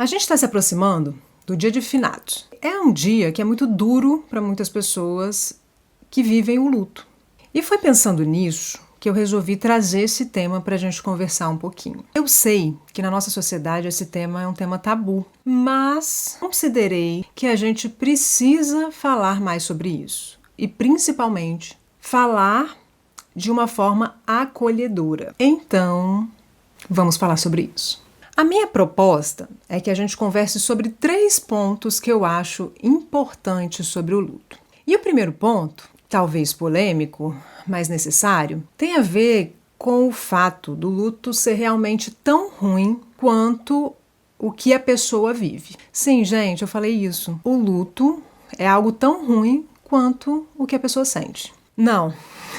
A gente está se aproximando do Dia de Finados. É um dia que é muito duro para muitas pessoas que vivem o luto. E foi pensando nisso que eu resolvi trazer esse tema para a gente conversar um pouquinho. Eu sei que na nossa sociedade esse tema é um tema tabu, mas considerei que a gente precisa falar mais sobre isso. E principalmente falar de uma forma acolhedora. Então, vamos falar sobre isso. A minha proposta é que a gente converse sobre 3 pontos que eu acho importantes sobre o luto. E o primeiro ponto, talvez polêmico, mas necessário, tem a ver com o fato do luto ser realmente tão ruim quanto o que a pessoa vive. Sim, gente, eu falei isso. O luto é algo tão ruim quanto o que a pessoa sente. Não,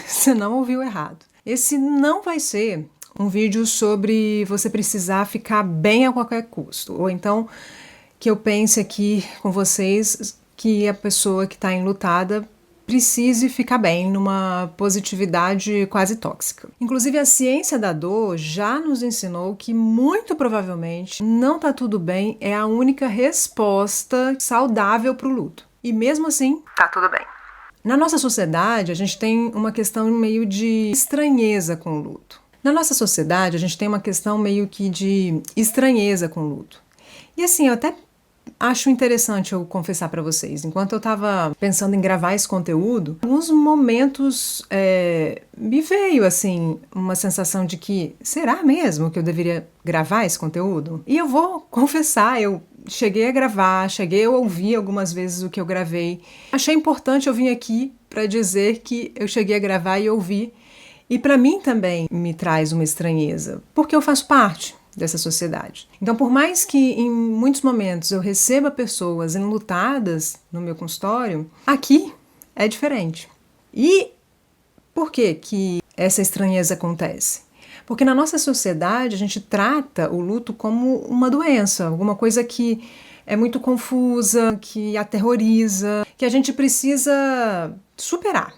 você não ouviu errado. Esse não vai ser um vídeo sobre você precisar ficar bem a qualquer custo. Ou então que eu pense aqui com vocês que a pessoa que está enlutada precise ficar bem numa positividade quase tóxica. Inclusive, a ciência da dor já nos ensinou que muito provavelmente não tá tudo bem é a única resposta saudável para o luto. E mesmo assim, tá tudo bem. Na nossa sociedade, a gente tem uma questão meio de estranheza com o luto. Na nossa sociedade, a gente tem uma questão meio que de estranheza com o luto. E assim, eu até acho interessante eu confessar para vocês, enquanto eu estava pensando em gravar esse conteúdo, alguns momentos me veio assim uma sensação de que será mesmo que eu deveria gravar esse conteúdo? E eu vou confessar, eu cheguei a gravar, cheguei a ouvir algumas vezes o que eu gravei. Achei importante eu vir aqui para dizer que eu cheguei a gravar e ouvir. E para mim também me traz uma estranheza, porque eu faço parte dessa sociedade. Então, por mais que em muitos momentos eu receba pessoas enlutadas no meu consultório, aqui é diferente. E por que que essa estranheza acontece? Porque na nossa sociedade a gente trata o luto como uma doença, alguma coisa que é muito confusa, que aterroriza, que a gente precisa superar.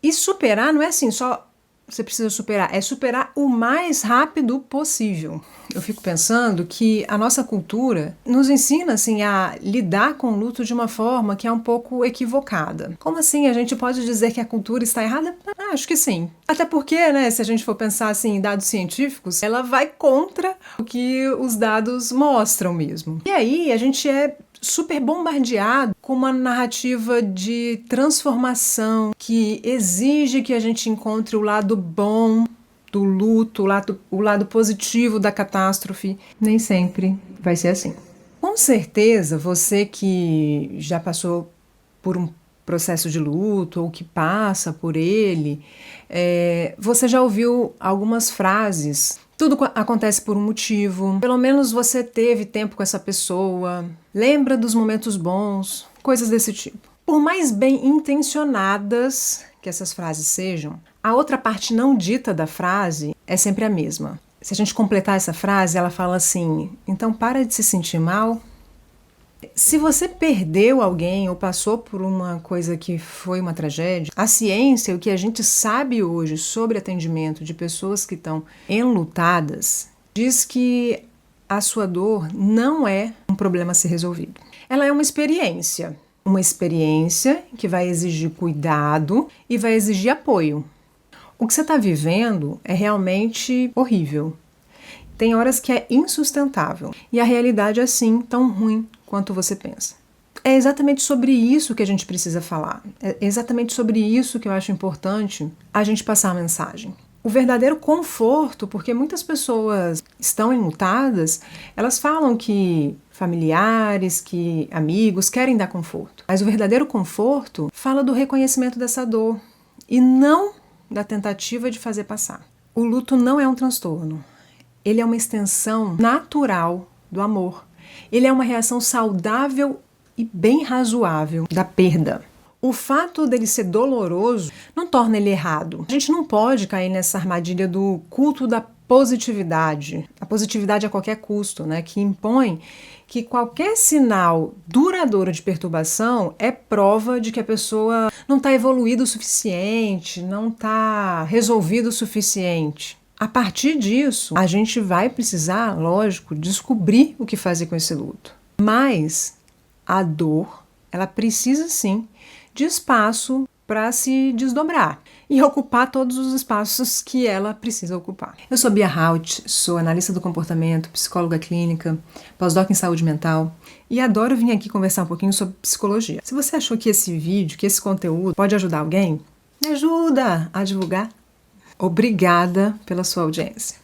E superar não é assim só você precisa superar, é superar o mais rápido possível. Eu fico pensando que a nossa cultura nos ensina assim, a lidar com o luto de uma forma que é um pouco equivocada. Como assim? A gente pode dizer que a cultura está errada? Acho que sim. Até porque, né, se a gente for pensar assim, em dados científicos, ela vai contra o que os dados mostram mesmo. E aí a gente é super bombardeado com uma narrativa de transformação que exige que a gente encontre o lado bom do luto, o lado positivo da catástrofe. Nem sempre vai ser assim. Com certeza, você que já passou por um processo de luto ou que passa por ele, você já ouviu algumas frases. Tudo acontece por um motivo. Pelo menos você teve tempo com essa pessoa. Lembra dos momentos bons. Coisas desse tipo. Por mais bem intencionadas que essas frases sejam, a outra parte não dita da frase é sempre a mesma. Se a gente completar essa frase, ela fala assim: então para de se sentir mal. Se você perdeu alguém ou passou por uma coisa que foi uma tragédia, a ciência, o que a gente sabe hoje sobre atendimento de pessoas que estão enlutadas, diz que a sua dor não é um problema a ser resolvido. Ela é uma experiência que vai exigir cuidado e vai exigir apoio. O que você está vivendo é realmente horrível. Tem horas que é insustentável e a realidade é assim tão ruim quanto você pensa. É exatamente sobre isso que a gente precisa falar. É exatamente sobre isso que eu acho importante a gente passar a mensagem. O verdadeiro conforto, porque muitas pessoas estão enlutadas, elas falam que familiares, que amigos querem dar conforto. Mas o verdadeiro conforto fala do reconhecimento dessa dor e não da tentativa de fazer passar. O luto não é um transtorno. Ele é uma extensão natural do amor. Ele é uma reação saudável e bem razoável da perda. O fato dele ser doloroso não torna ele errado. A gente não pode cair nessa armadilha do culto da positividade. A positividade a qualquer custo, né? Que impõe que qualquer sinal duradouro de perturbação é prova de que a pessoa não está evoluída o suficiente, não está resolvida o suficiente. A partir disso, a gente vai precisar, lógico, descobrir o que fazer com esse luto. Mas a dor, ela precisa sim de espaço para se desdobrar e ocupar todos os espaços que ela precisa ocupar. Eu sou Bia Haut, sou analista do comportamento, psicóloga clínica, pós-doc em saúde mental e adoro vir aqui conversar um pouquinho sobre psicologia. Se você achou que esse vídeo, que esse conteúdo pode ajudar alguém, me ajuda a divulgar. Obrigada pela sua audiência.